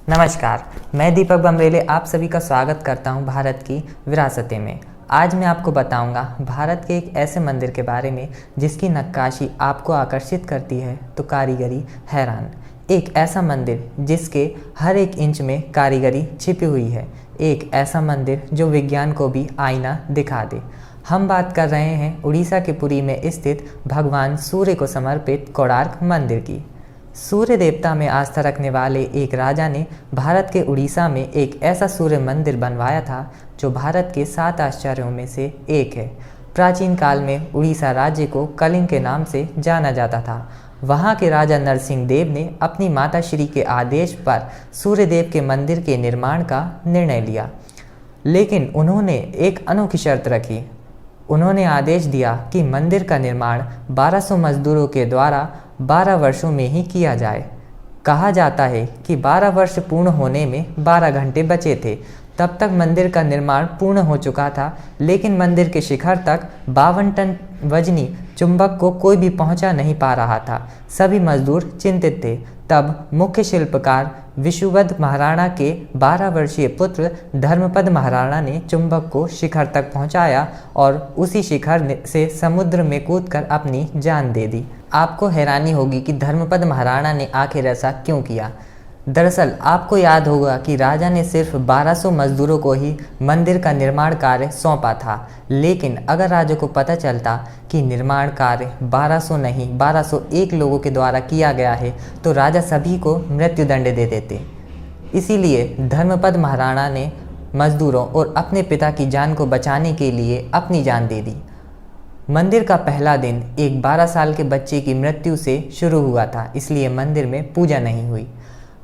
नमस्कार, मैं दीपक बमरेले आप सभी का स्वागत करता हूं भारत की विरासतें में। आज मैं आपको बताऊंगा भारत के एक ऐसे मंदिर के बारे में जिसकी नक्काशी आपको आकर्षित करती है तो कारीगरी हैरान। एक ऐसा मंदिर जिसके हर एक इंच में कारीगरी छिपी हुई है। एक ऐसा मंदिर जो विज्ञान को भी आईना दिखा दे। हम बात कर रहे हैं उड़ीसा के पुरी में स्थित भगवान सूर्य को समर्पित कोणार्क मंदिर की। सूर्य देवता में आस्था रखने वाले एक राजा ने भारत के उड़ीसा में एक ऐसा सूर्य मंदिर बनवाया था जो भारत के 7 आश्चर्यों में से एक है। प्राचीन काल में उड़ीसा राज्य को कलिंग के नाम से जाना जाता था। वहाँ के राजा नरसिंह देव ने अपनी माता श्री के आदेश पर सूर्य देव के मंदिर के निर्माण का निर्णय लिया, लेकिन उन्होंने एक अनोखी शर्त रखी। उन्होंने आदेश दिया कि मंदिर का निर्माण 1200 मजदूरों के द्वारा 12 वर्षों में ही किया जाए। कहा जाता है कि 12 वर्ष पूर्ण होने में 12 घंटे बचे थे। तब तक मंदिर का निर्माण पूर्ण हो चुका था, लेकिन मंदिर के शिखर तक 52 टन वजनी चुंबक को कोई भी पहुंचा नहीं पा रहा था। सभी मजदूर चिंतित थे। तब मुख्य शिल्पकार विशुवद महाराणा के 12 वर्षीय पुत्र धर्मपद महाराणा ने चुंबक को शिखर तक पहुंचाया और उसी शिखर से समुद्र में कूदकर अपनी जान दे दी। आपको हैरानी होगी कि धर्मपद महाराणा ने आखिर ऐसा क्यों किया। दरअसल आपको याद होगा कि राजा ने सिर्फ 1200 मजदूरों को ही मंदिर का निर्माण कार्य सौंपा था, लेकिन अगर राजा को पता चलता कि निर्माण कार्य 1200 नहीं 1201 लोगों के द्वारा किया गया है तो राजा सभी को मृत्युदंड दे देते। इसीलिए धर्मपद महाराणा ने मजदूरों और अपने पिता की जान को बचाने के लिए अपनी जान दे दी। मंदिर का पहला दिन एक 12 साल के बच्चे की मृत्यु से शुरू हुआ था, इसलिए मंदिर में पूजा नहीं हुई।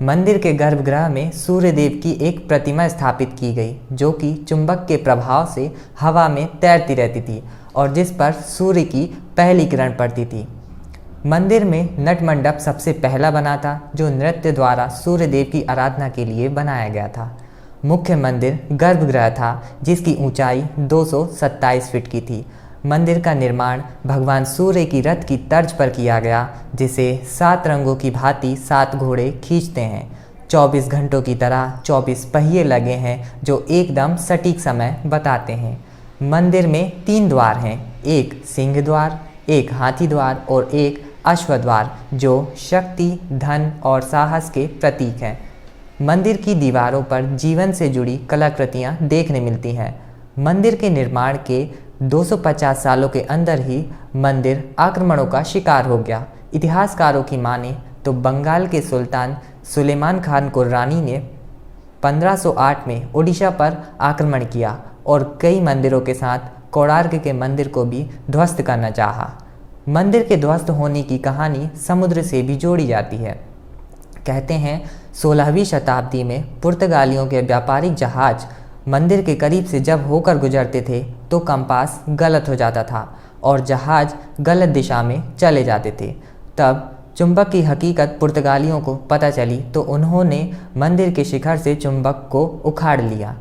मंदिर के गर्भगृह में सूर्य देव की एक प्रतिमा स्थापित की गई, जो कि चुंबक के प्रभाव से हवा में तैरती रहती थी और जिस पर सूर्य की पहली किरण पड़ती थी। मंदिर में नट मंडप सबसे पहला बना था, जो नृत्य द्वारा सूर्य देव की आराधना के लिए बनाया गया था। मुख्य मंदिर गर्भगृह था, जिसकी ऊंचाई 227 फीट की थी। मंदिर का निर्माण भगवान सूर्य की रथ की तर्ज पर किया गया, जिसे 7 रंगों की भांति 7 घोड़े खींचते हैं। 24 घंटों की तरह 24 पहिए लगे हैं, जो एकदम सटीक समय बताते हैं। मंदिर में 3 द्वार हैं, एक सिंह द्वार, एक हाथी द्वार और एक अश्व द्वार, जो शक्ति, धन और साहस के प्रतीक हैं। मंदिर की दीवारों पर जीवन से जुड़ी कलाकृतियाँ देखने मिलती हैं। मंदिर के निर्माण के 250 सालों के अंदर ही मंदिर आक्रमणों का शिकार हो गया। इतिहासकारों की माने तो बंगाल के सुल्तान सुलेमान खान कुर्रानी ने 1508 में ओडिशा पर आक्रमण किया और कई मंदिरों के साथ कोणार्क के मंदिर को भी ध्वस्त करना चाहा। मंदिर के ध्वस्त होने की कहानी समुद्र से भी जोड़ी जाती है। कहते हैं 16वीं शताब्दी में पुर्तगालियों के व्यापारिक जहाज मंदिर के करीब से जब होकर गुजरते थे तो कंपास गलत हो जाता था और जहाज गलत दिशा में चले जाते थे। तब चुंबक की हकीकत पुर्तगालियों को पता चली तो उन्होंने मंदिर के शिखर से चुंबक को उखाड़ लिया।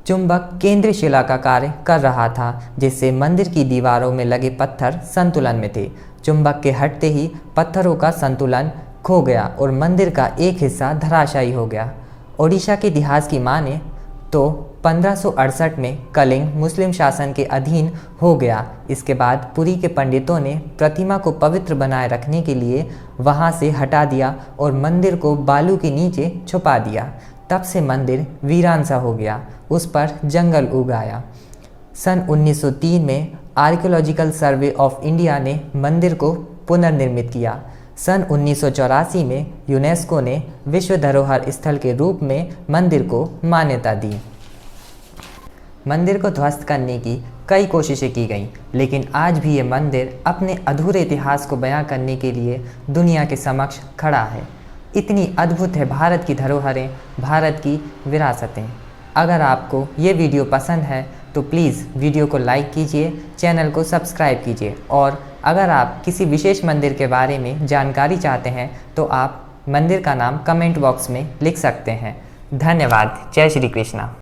चुंबक केंद्रीय शिला का कार्य कर रहा था, जिससे मंदिर की दीवारों में लगे पत्थर संतुलन में थे। चुंबक के हटते ही पत्थरों का संतुलन खो गया और मंदिर का एक हिस्सा धराशायी हो गया। ओडिशा के इतिहास की माने तो 1568 में कलिंग मुस्लिम शासन के अधीन हो गया। इसके बाद पुरी के पंडितों ने प्रतिमा को पवित्र बनाए रखने के लिए वहां से हटा दिया और मंदिर को बालू के नीचे छुपा दिया। तब से मंदिर वीरान सा हो गया, उस पर जंगल उग आया। सन 1903 में आर्कियोलॉजिकल सर्वे ऑफ इंडिया ने मंदिर को पुनर्निर्मित किया। सन 1984 में यूनेस्को ने विश्व धरोहर स्थल के रूप में मंदिर को मान्यता दी। मंदिर को ध्वस्त करने की कई कोशिशें की गईं, लेकिन आज भी ये मंदिर अपने अधूरे इतिहास को बयां करने के लिए दुनिया के समक्ष खड़ा है। इतनी अद्भुत है भारत की धरोहरें, भारत की विरासतें। अगर आपको ये वीडियो पसंद है तो प्लीज़ वीडियो को लाइक कीजिए, चैनल को सब्सक्राइब कीजिए और अगर आप किसी विशेष मंदिर के बारे में जानकारी चाहते हैं तो आप मंदिर का नाम कमेंट बॉक्स में लिख सकते हैं। धन्यवाद। जय श्री कृष्णा।